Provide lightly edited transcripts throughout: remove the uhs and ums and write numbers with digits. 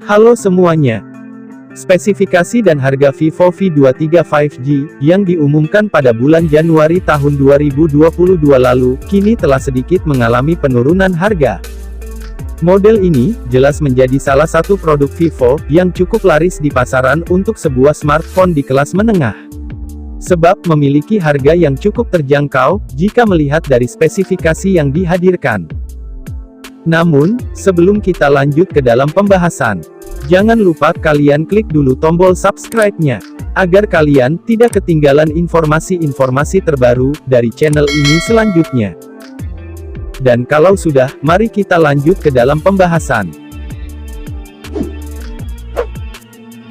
Halo semuanya. Spesifikasi dan harga Vivo V23 5G, yang diumumkan pada bulan Januari tahun 2022 lalu, kini telah sedikit mengalami penurunan harga. Model ini, jelas menjadi salah satu produk Vivo, yang cukup laris di pasaran untuk sebuah smartphone di kelas menengah. Sebab memiliki harga yang cukup terjangkau, jika melihat dari spesifikasi yang dihadirkan. Namun, sebelum kita lanjut ke dalam pembahasan, jangan lupa kalian klik dulu tombol subscribe-nya, agar kalian tidak ketinggalan informasi-informasi terbaru dari channel ini selanjutnya. Dan kalau sudah, mari kita lanjut ke dalam pembahasan.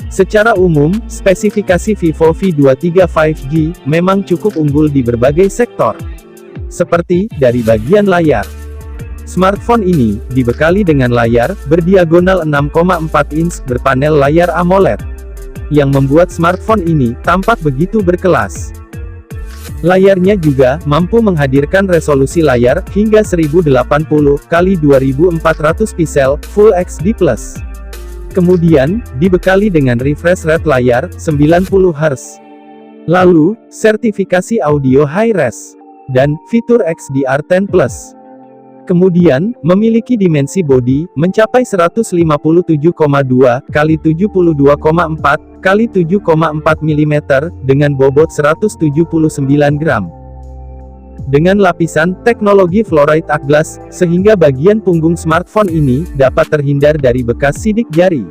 Secara umum, spesifikasi Vivo V23 5G memang cukup unggul di berbagai sektor. Seperti, dari bagian layar. Smartphone ini, dibekali dengan layar, berdiagonal 6,4 inch, berpanel layar AMOLED. Yang membuat smartphone ini, tampak begitu berkelas. Layarnya juga, mampu menghadirkan resolusi layar, hingga 1080x2400 pixel, Full HD+. Kemudian, dibekali dengan refresh rate layar, 90 Hz. Lalu, sertifikasi audio high-res. Dan, fitur XDR10+. Kemudian, memiliki dimensi bodi, mencapai 157,2 x 72,4 x 7,4 mm, dengan bobot 179 gram. Dengan lapisan teknologi Fluoride Glass, sehingga bagian punggung smartphone ini, dapat terhindar dari bekas sidik jari.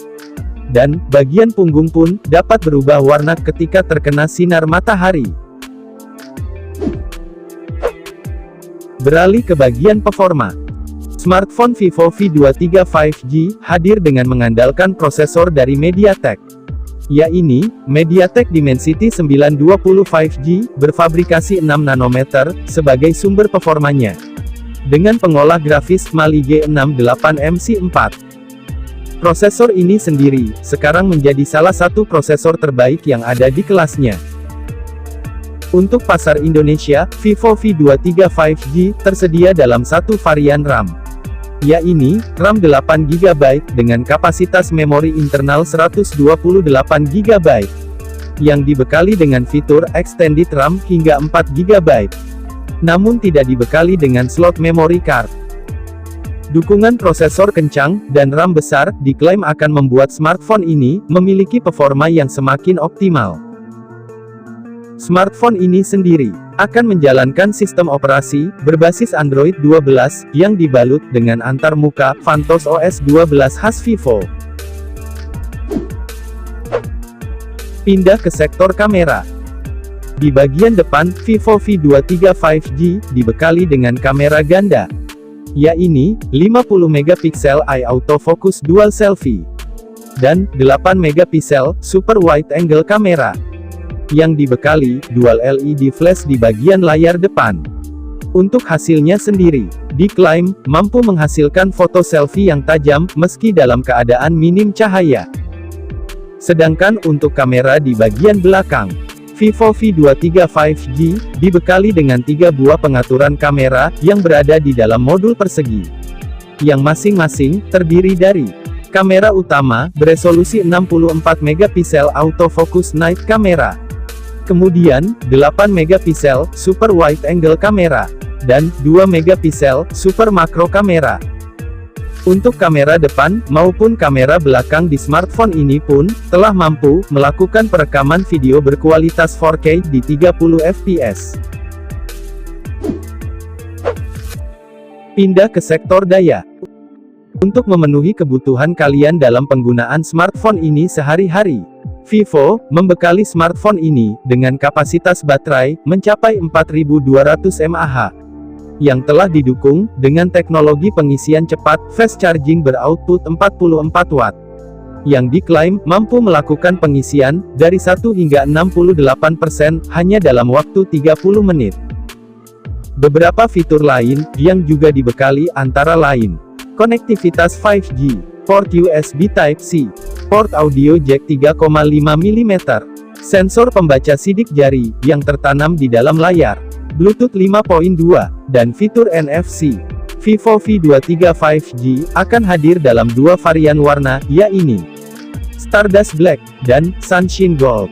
Dan, bagian punggung pun, dapat berubah warna ketika terkena sinar matahari. Beralih ke bagian performa. Smartphone Vivo V23 5G, hadir dengan mengandalkan prosesor dari MediaTek. Yaitu, MediaTek Dimensity 920 5G, berfabrikasi 6 nanometer, sebagai sumber performanya. Dengan pengolah grafis Mali G68MC4. Prosesor ini sendiri, sekarang menjadi salah satu prosesor terbaik yang ada di kelasnya. Untuk pasar Indonesia, Vivo V23 5G, tersedia dalam satu varian RAM. Yaitu, RAM 8GB, dengan kapasitas memori internal 128GB. Yang dibekali dengan fitur Extended RAM hingga 4GB. Namun tidak dibekali dengan slot memory card. Dukungan prosesor kencang, dan RAM besar, diklaim akan membuat smartphone ini, memiliki performa yang semakin optimal. Smartphone ini sendiri, akan menjalankan sistem operasi, berbasis Android 12, yang dibalut dengan antarmuka, Phantos OS 12 khas Vivo. Pindah ke sektor kamera. Di bagian depan, Vivo V23 5G, dibekali dengan kamera ganda. Yaitu, 50 megapiksel eye autofocus dual selfie. Dan, 8 megapiksel, super wide angle kamera. Yang dibekali, dual LED flash di bagian layar depan. Untuk hasilnya sendiri, diklaim, mampu menghasilkan foto selfie yang tajam, meski dalam keadaan minim cahaya. Sedangkan untuk kamera di bagian belakang, Vivo V23 5G, dibekali dengan 3 buah pengaturan kamera, yang berada di dalam modul persegi. Yang masing-masing, terdiri dari kamera utama, beresolusi 64 megapiksel autofocus night camera. Kemudian, 8 megapiksel, super wide angle kamera. Dan, 2 megapiksel, super makro kamera. Untuk kamera depan, maupun kamera belakang di smartphone ini pun, telah mampu, melakukan perekaman video berkualitas 4K di 30 fps. Pindah ke sektor daya. Untuk memenuhi kebutuhan kalian dalam penggunaan smartphone ini sehari-hari, Vivo, membekali smartphone ini, dengan kapasitas baterai, mencapai 4200 mAh. Yang telah didukung, dengan teknologi pengisian cepat, fast charging beroutput 44 Watt. Yang diklaim, mampu melakukan pengisian, dari 1 hingga 68%, hanya dalam waktu 30 menit. Beberapa fitur lain, yang juga dibekali antara lain, konektivitas 5G, port USB Type-C, port audio jack 3,5 mm, sensor pembaca sidik jari, yang tertanam di dalam layar, Bluetooth 5.2, dan fitur NFC. Vivo V23 5G, akan hadir dalam 2 varian warna, yaitu Stardust Black, dan Sunshine Gold.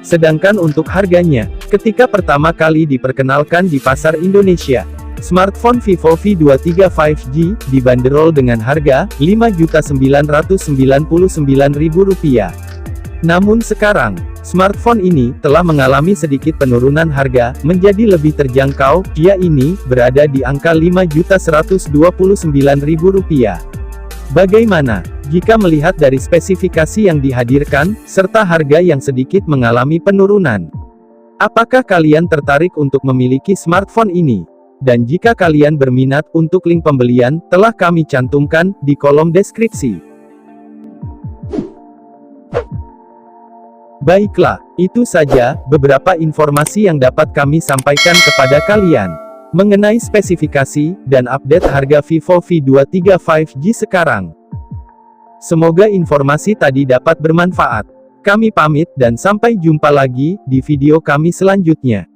Sedangkan untuk harganya, ketika pertama kali diperkenalkan di pasar Indonesia, smartphone Vivo V23 5G dibanderol dengan harga Rp5.999.000. Namun sekarang, smartphone ini telah mengalami sedikit penurunan harga menjadi lebih terjangkau, yaitu berada di angka Rp5.129.000. Bagaimana jika melihat dari spesifikasi yang dihadirkan, serta harga yang sedikit mengalami penurunan? Apakah kalian tertarik untuk memiliki smartphone ini? Dan jika kalian berminat, untuk link pembelian, telah kami cantumkan di kolom deskripsi. Baiklah, itu saja beberapa informasi yang dapat kami sampaikan kepada kalian mengenai spesifikasi dan update harga Vivo V23 5G sekarang. Semoga informasi tadi dapat bermanfaat. Kami pamit dan sampai jumpa lagi di video kami selanjutnya.